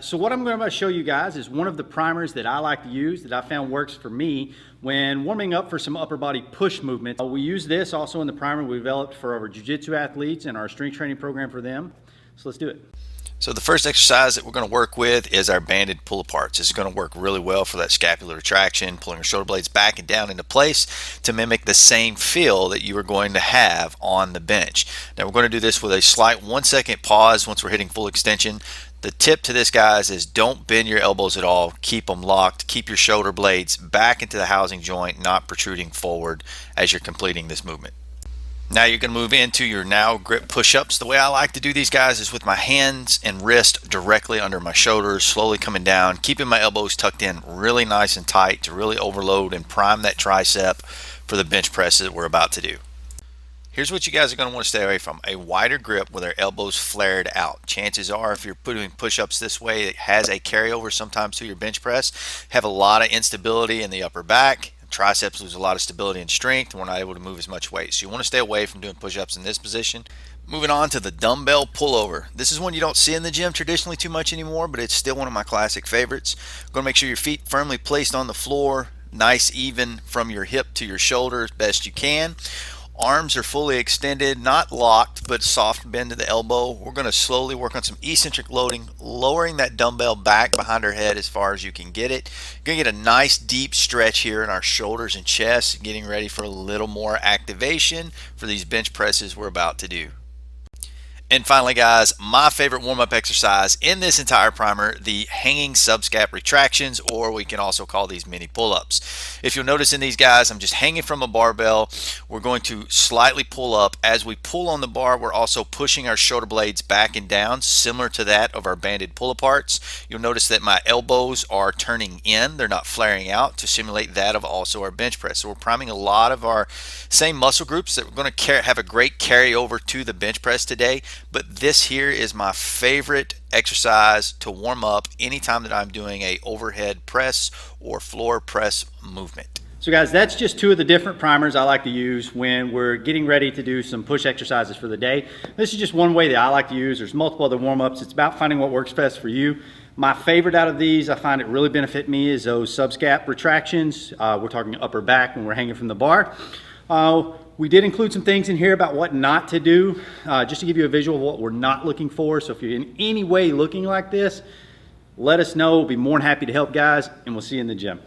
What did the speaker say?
So what I'm going to show you guys is one of the primers that I like to use that I found works for me when warming up for some upper body push movements. We use this also in the primer we developed for our jiu-jitsu athletes and our strength training program for them. So let's do it. So the first exercise that we're going to work with is our banded pull aparts. This is going to work really well for that scapular retraction, pulling your shoulder blades back and down into place to mimic the same feel that you are going to have on the bench. Now we're going to do this with a slight 1 second pause once we're hitting full extension. The tip to this, guys, is don't bend your elbows at all. Keep them locked. Keep your shoulder blades back into the housing joint, not protruding forward as you're completing this movement. Now you're going to move into your now grip push-ups. The way I like to do these, guys, is with my hands and wrist directly under my shoulders, slowly coming down, keeping my elbows tucked in really nice and tight to really overload and prime that tricep for the bench press that we're about to do. Here's what you guys are going to want to stay away from: a wider grip with our elbows flared out. Chances are, if you're doing push-ups this way, it has a carryover sometimes to your bench press. Have a lot of instability in the upper back. Triceps lose a lot of stability and strength, and we're not able to move as much weight. So you want to stay away from doing push-ups in this position. Moving on to the dumbbell pullover. This is one you don't see in the gym traditionally too much anymore, but it's still one of my classic favorites. You're going to make sure your feet firmly placed on the floor, nice even from your hip to your shoulder as best you can. Arms are fully extended, not locked, but soft bend to the elbow. We're going to slowly work on some eccentric loading, lowering that dumbbell back behind our head as far as you can get it. You're going to get a nice deep stretch here in our shoulders and chest, getting ready for a little more activation for these bench presses we're about to do. And finally, guys, my favorite warm-up exercise in this entire primer, the hanging subscap retractions, or we can also call these mini pull-ups. If you'll notice in these, guys, I'm just hanging from a barbell. We're going to slightly pull up. As we pull on the bar, we're also pushing our shoulder blades back and down, similar to that of our banded pull-aparts. You'll notice that my elbows are turning in. They're not flaring out to simulate that of also our bench press. So we're priming a lot of our same muscle groups that we're going to have a great carryover to the bench press today. But this here is my favorite exercise to warm up anytime that I'm doing a overhead press or floor press movement. So guys, that's just two of the different primers I like to use when we're getting ready to do some push exercises for the day. This is just one way that I like to use. There's multiple other warm-ups. It's about finding what works best for you. My favorite out of these, I find it really benefit me, is those subscap retractions. We're talking upper back when we're hanging from the bar. We did include some things in here about what not to do, just to give you a visual of what we're not looking for. So if you're in any way looking like this, let us know. We'll be more than happy to help, guys, and we'll see you in the gym.